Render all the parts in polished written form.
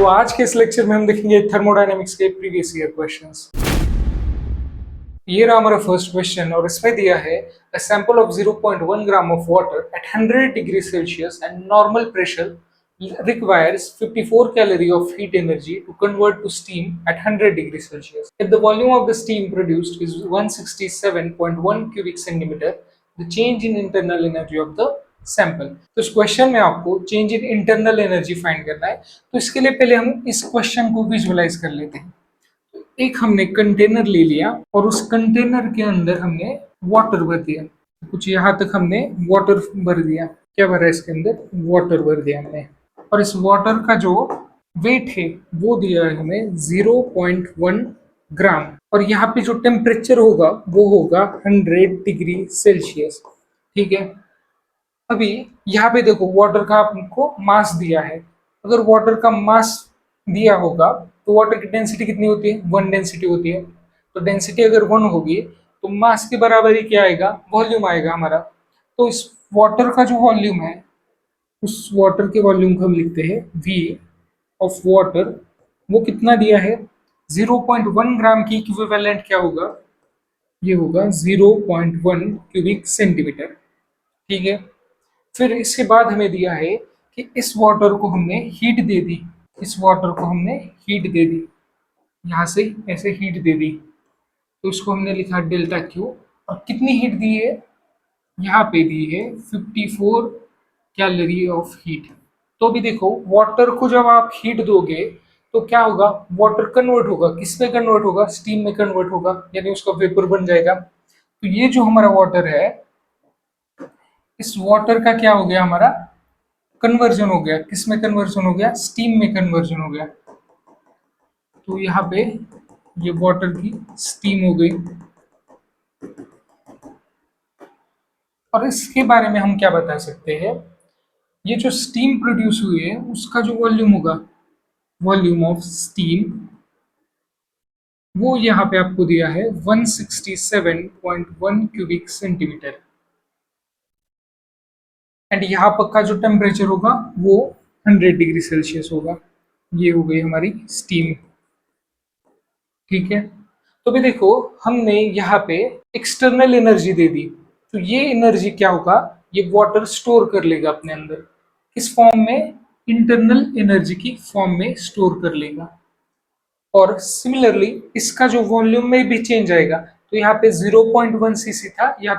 तो आज के इस लेक्चर में हम देखेंगे थर्मोडायनेमिक्स के प्रीवियस ईयर क्वेश्चंस। ये रहा हमारा फर्स्ट क्वेश्चन और इसमें दिया है a sample of 0.1 gram of water at 100 degree Celsius and normal pressure requires 54 calorie of heat energy to convert to steam at 100 degrees Celsius. If the volume of the steam produced is 167.1 cubic centimeter, the change in internal energy of the sample. तो इस question में आपको change in internal energy find करना है। तो इसके लिए पहले हम इस क्वेश्चन को विजुअलाइज कर लेते हैं। एक हमने कंटेनर ले लिया और उस कंटेनर के अंदर हमने वाटर भर दिया। कुछ यहाँ तक हमने वाटर भर दिया। क्या भरा इसके अंदर? वाटर भर दिया हमने। और इस वाटर का जो वेट है वो दिया है हमें 0.1 ग्राम। और यहाँ पे जो टेम्परेचर होगा वो होगा 100 डिग्री सेल्सियस। ठीक है। अभी यहाँ पे देखो वाटर का आपको मास दिया है। अगर वाटर का मास दिया होगा तो वाटर की डेंसिटी कितनी होती है? 1 डेंसिटी होती है। तो डेंसिटी अगर 1 होगी तो मास के बराबर ही क्या आएगा? वॉल्यूम आएगा हमारा। तो इस वाटर का जो वॉल्यूम है उस वाटर के वॉल्यूम को हम लिखते हैं V ऑफ वाटर। वो कितना दिया है? 0.1 ग्राम की इक्विवेलेंट क्या होगा? ये होगा 0.1 क्यूबिक सेंटीमीटर। ठीक है। फिर इसके बाद हमें दिया है कि इस वाटर को हमने हीट दे दी। इस वाटर को हमने हीट दे दी, यहाँ से ऐसे हीट दे दी। तो इसको हमने लिखा डेल्टा क्यू। और कितनी हीट दी है? यहाँ पे दी है 54 कैलोरी ऑफ हीट। तो भी देखो वाटर को जब आप हीट दोगे तो क्या होगा? वाटर कन्वर्ट होगा। किस में कन्वर्ट होगा? स्टीम में कन्वर्ट होगा, यानी उसका वेपर बन जाएगा। तो ये जो हमारा वाटर है, इस वाटर का क्या हो गया? हमारा कन्वर्जन हो गया। किस में कन्वर्जन हो गया? स्टीम में कन्वर्जन हो गया। तो यहाँ पे ये वाटर की स्टीम हो गई। और इसके बारे में हम क्या बता सकते हैं? ये जो स्टीम प्रोड्यूस हुई है उसका जो वॉल्यूम होगा, वॉल्यूम ऑफ स्टीम, वो यहाँ पे आपको दिया है 167.1 क्यूबिक सेंटीमीटर। एंड यहाँ पर का जो टेम्परेचर होगा वो 100 डिग्री सेल्सियस होगा। ये हो गई हमारी स्टीम। ठीक है। तो भी देखो हमने यहाँ पे एक्सटर्नल एनर्जी दे दी। तो ये एनर्जी क्या होगा? ये वाटर स्टोर कर लेगा अपने अंदर। किस फॉर्म में? इंटरनल एनर्जी की फॉर्म में स्टोर कर लेगा। और सिमिलरली इसका जो वॉल्यूम में भी चेंज आएगा। तो यहाँ पे 0.1 सीसी था, या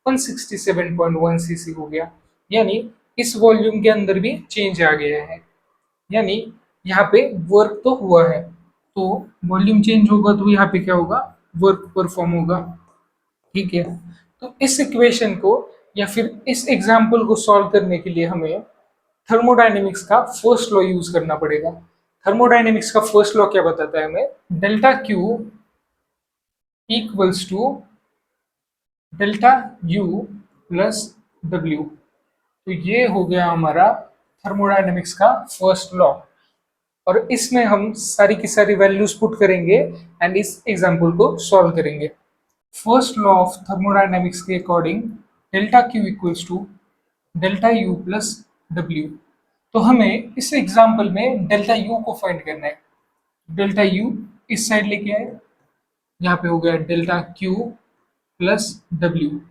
167.1 सीसी हो गया। यानी इस वॉल्यूम के अंदर भी चेंज आ गया है। यानी यहाँ पे वर्क तो हुआ है। तो वॉल्यूम चेंज होगा तो यहाँ पे क्या होगा? वर्क परफॉर्म होगा। ठीक है। तो इस इक्वेशन को या फिर इस एग्जाम्पल को सॉल्व करने के लिए हमें थर्मोडायनेमिक्स का फर्स्ट लॉ यूज करना पड़ेगा। थर्मोडायनेमिक्स का फर्स्ट लॉ क्या बताता है हमें? Delta Q equals to delta U plus W. तो ये हो गया हमारा थर्मोडायनेमिक्स का फर्स्ट लॉ। और इसमें हम सारी की सारी वैल्यूज पुट करेंगे एंड इस एग्जाम्पल को सॉल्व करेंगे। फर्स्ट लॉ ऑफ थर्मोडायनेमिक्स के according delta Q equals to delta U plus W. तो हमें इस एग्जाम्पल में डेल्टा यू को फाइंड करना है। डेल्टा यू इस साइड लेके आए, यहाँ पे हो गया डेल्टा क्यू प्लस डब्ल्यू।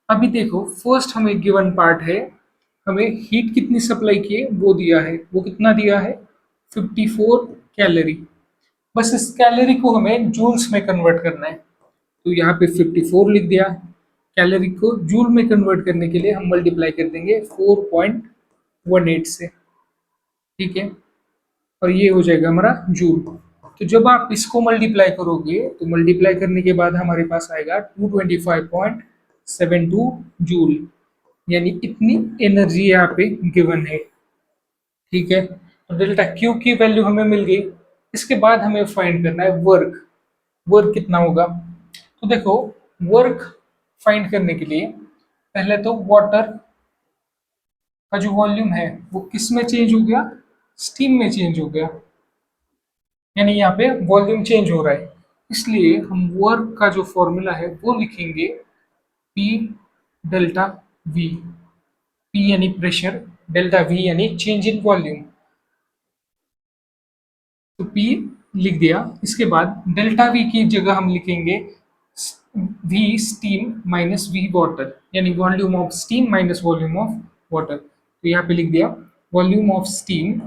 अभी देखो फर्स्ट हमें गिवन पार्ट है, हमें हीट कितनी सप्लाई की है वो दिया है। वो कितना दिया है? 54 कैलोरी। बस इस कैलोरी को हमें जूल्स में कन्वर्ट करना है। तो यहाँ पे 54 लिख दिया। कैलोरी को जूल में कन्वर्ट करने के लिए हम मल्टीप्लाई कर देंगे 4.18 से। ठीक है। और ये हो जाएगा हमारा जूल। तो जब आप इसको मल्टीप्लाई करोगे तो मल्टीप्लाई करने के बाद हमारे पास आएगा 225.72 जूल। यानी इतनी एनर्जी यहाँ पे गिवन है। ठीक है। तो डेल्टा क्यू की वैल्यू हमें मिल गई। इसके बाद हमें फाइंड करना है वर्क। वर्क कितना होगा? तो देखो वर्क फाइंड करने के लिए पहले तो वाटर का जो वॉल्यूम है वो किस में चेंज हो गया? स्टीम में चेंज हो गया। यानी यहाँ पे वॉल्यूम चेंज हो रहा है। इसलिए हम वर्क का जो फॉर्मूला है वो लिखेंगे P डेल्टा V। P यानी प्रेशर, डेल्टा V यानी चेंज इन वॉल्यूम। तो P लिख दिया। इसके बाद डेल्टा V की जगह हम लिखेंगे V steam minus V water, यानी volume of steam minus volume of water. तो यहाँ पे लिख दिया volume of steam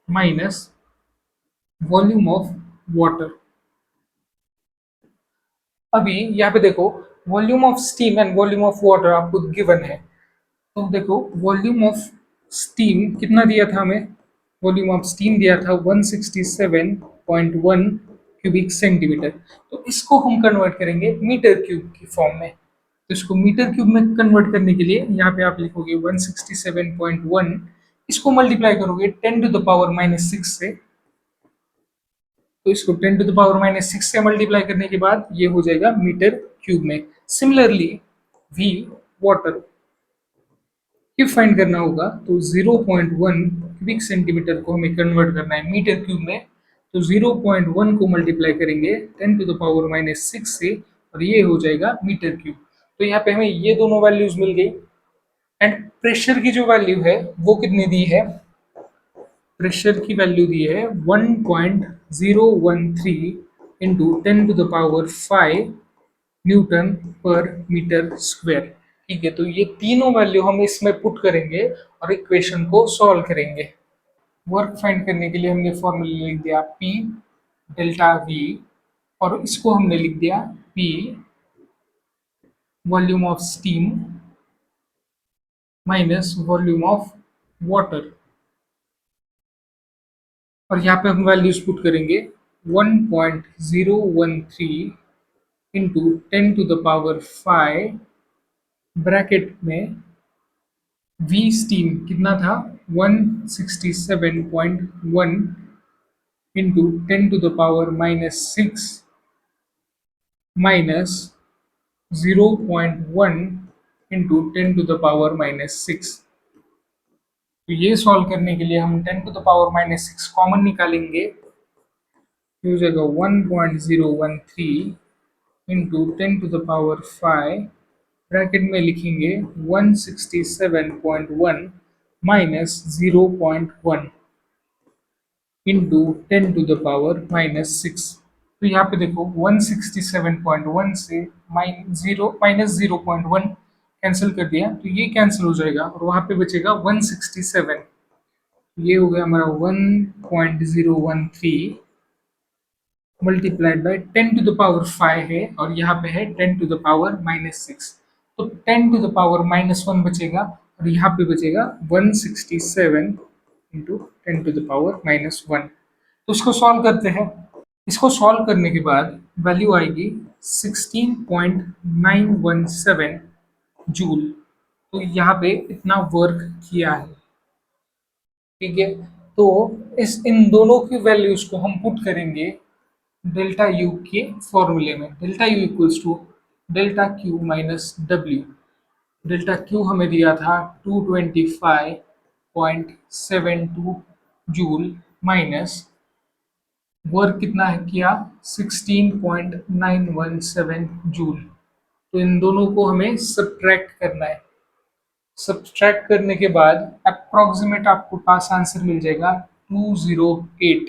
minus volume of water. अभी यहाँ पे देखो volume of steam and volume of water आपको गिवन है। तो देखो वॉल्यूम ऑफ स्टीम कितना दिया था हमें, वॉल्यूम ऑफ स्टीम दिया था 167.1 क्यूबिक सेंटीमीटर। तो इसको हम कन्वर्ट करेंगे मीटर क्यूब की फॉर्म में। तो इसको मीटर क्यूब में कन्वर्ट करने के लिए यहाँ पे आप लिखोगे 167.1, इसको मल्टीप्लाई करोगे 10 टू द पावर माइनस 6 से। तो इसको 10 टू द पावर माइनस 6 से मल्टीप्लाई करने के बाद ये हो जाएगा मीटर क्यूब में। सिमिलरली वी वाटर की फाइंड करना होगा, तो 0.1 क्यूबिक सेंटीमीटर को हमें कन्वर्ट करना है मीटर क्यूब में। तो 0.1 को मल्टीप्लाई करेंगे 10 टू द पावर माइनस 6 से और ये हो जाएगा मीटर क्यूब। तो यहाँ पे हमें ये दोनों वैल्यूज मिल गई। एंड प्रेशर की जो वैल्यू है वो कितनी दी है, प्रेशर की वैल्यू दी है 1.013 into 10 to the power 5 newton per metre square. ठीक है, तो ये तीनों वैल्यू हम इसमें पुट करेंगे और इक्वेशन को सॉल्व करेंगे। वर्क फाइंड करने के लिए हमने फॉर्मूला लिख दिया P डेल्टा V, और इसको हमने लिख दिया P volume of steam minus volume of water. और यहाँ पे हम वैल्यूज पुट करेंगे 1.013 into 10 to the power 5 bracket में V स्टीम कितना था 167.1 into 10 to the power minus 6 minus 0.1 into 10 to the power minus 6। तो ये सॉल्व करने के लिए हम 10 to the power minus 6 common निकालेंगे। ये हो जाएगा 1.013 into 10 to the power 5 bracket में लिखेंगे 167.1 minus 0.1 into 10 to the power minus 6। तो यहाँ पे देखो 167.1 से माइनस 0.1 कैंसिल कर दिया, तो ये कैंसिल हो जाएगा और वहाँ पे बचेगा 167। ये हो गया हमारा 1.013 multiplied by 10 to the power 5 है और यहाँ पे है 10 टू द पावर माइनस 6। तो 10 टू द पावर माइनस 1 बचेगा और यहाँ पे बचेगा 167 into 10 to the power minus 1। तो इसको सॉल्व करते हैं। इसको सॉल्व करने के बाद वैल्यू आएगी 16.917 जूल। तो यहाँ पे इतना वर्क किया है। ठीक है, तो इस इन दोनों की वैल्यूज को हम पुट करेंगे डेल्टा यू के फॉर्मूले में। Delta U equals to delta Q minus W. Delta Q हमें दिया था 225.72 जूल माइनस वर्क कितना है किया 16.917 जूल। तो इन दोनों को हमें सब्ट्रैक्ट करना है। सब्ट्रैक्ट करने के बाद अप्रोक्सीमेट आपको पास आंसर मिल जाएगा 208,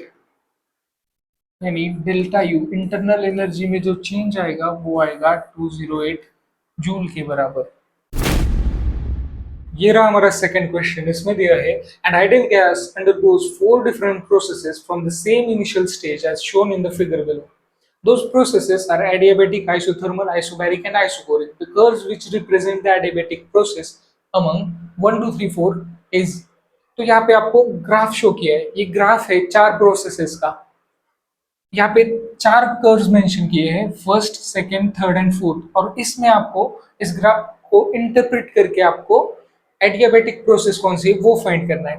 यानी डेल्टा यू इंटरनल एनर्जी में जो चेंज आएगा वो आएगा 208 जूल के बराबर। ये रहा हमारा सेकंड क्वेश्चन। इसमें दिया है an ideal gas undergoes four different processes from the same initial stage as shown in the figure below. Those processes are adiabatic, isothermal, isobaric and isochoric. The curves which represent the adiabatic process among 1 2 3 4 is, तो यहाँ पे आपको graph show किया है। ये graph है चार processes का। यहाँ पे चार कर्व्स मेंशन किए हैं, first second third and fourth, और इसमें आपको इस ग्राफ को इंटरप्रेट करके आपको एडियाबेटिक प्रोसेस कौन सी है वो फाइंड करना है।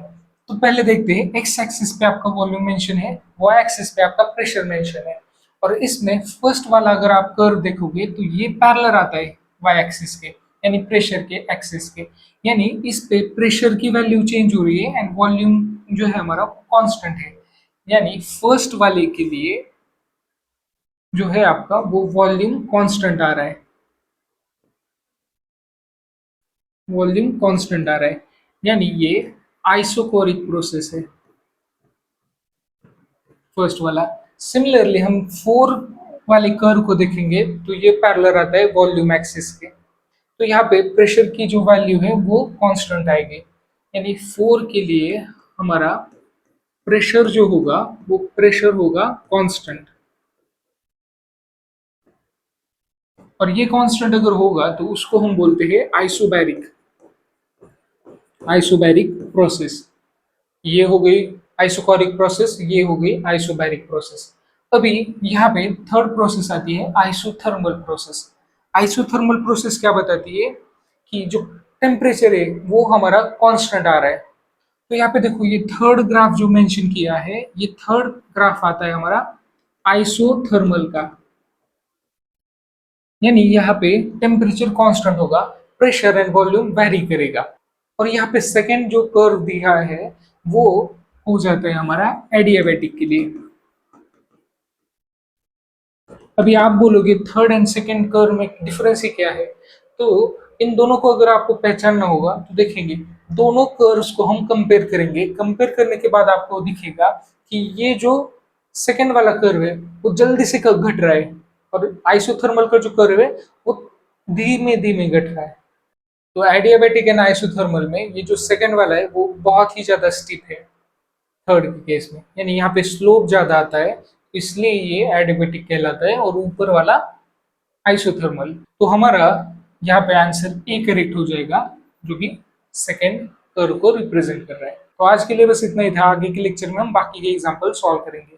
तो पहले देखते हैं, एक्स एक्सिस पे आपका वॉल्यूम मेंशन है, वाई एक्सिस पे आपका प्रेशर मेंशन है। और इसमें फर्स्ट वाला अगर आप कर्व देखोगे तो ये पैरेलल आता है वाई एक्सिस के, यानी प्रेशर के एक्सिस के। यानी इस पे प्रेशर की वैल्यू चेंज हो रही है एंड वॉल्यूम जो है हमारा कांस्टेंट है। यानी फर्स्ट वाले के लिए जो है आपका वो वॉल्यूम कांस्टेंट आ रहा है, वॉल्यूम कांस्टेंट आ रहा है, यानी ये आइसोकोरिक प्रोसेस है। फर्स्ट वाला। सिमिलरली हम 4 वाले कर्व को देखेंगे तो ये पैरेलल आता है वॉल्यूम एक्सिस के। तो यहाँ पे प्रेशर की जो वैल्यू है वो कांस्टेंट आएगी, यानी 4 के लिए हमारा प्रेशर जो होगा वो प्रेशर होगा कांस्टेंट। और ये कांस्टेंट अगर होगा तो उसको हम बोलते हैं आइसोबैरिक, आइसोबैरिक प्रोसेस। ये हो गई आइसोकोरिक प्रोसेस, ये हो गई आइसोबैरिक प्रोसेस। अभी यहाँ पे थर्ड प्रोसेस आती है आइसोथर्मल प्रोसेस। आइसोथर्मल प्रोसेस क्या बताती है कि जो टेम्परेचर है वो हमारा कांस्टेंट आ रहा है। तो यहाँ पे देखो ये थर्ड ग्राफ जो मेंशन किया है, ये थर्ड ग्राफ आता है हमारा आइसोथर्मल का, यानी यहाँ पे टेम्परेचर कांस्टेंट होगा, प्रेशर एंड वॉल्यूम वेरी करेगा। और यहाँ पे सेकेंड जो कर्व दिया है वो हो जाता है हमारा एडियाबैटिक के लिए। अभी आप बोलोगे थर्ड एंड सेकेंड कर्व में डिफरेंस ही क्या है, तो इन दोनों को अगर आपको पहचानना होगा तो देखेंगे दोनों कर्व्स को हम कंपेयर करेंगे। कंपेयर करने के बाद आपको दिखेगा कि ये जो सेकेंड वाला कर्व है वो जल्दी से घट रहा है, और आइसोथर्मल का जो कर्व है वो धीमे धीमे घट रहा है। तो एडियाबैटिक एंड आइसोथर्मल में ये जो सेकेंड वाला है वो बहुत ही ज्यादा स्टीप है थर्ड के केस में, यानी यहाँ पे स्लोप ज्यादा आता है, इसलिए ये एडियाबैटिक कहलाता है, और ऊपर वाला आइसोथर्मल। तो हमारा यहाँ पे आंसर ए करेक्ट हो जाएगा, जो कि सेकेंड कर्व को रिप्रेजेंट कर रहा है। तो आज के लिए बस इतना ही था, आगे के लेक्चर में हम बाकी के एग्जाम्पल सॉल्व करेंगे।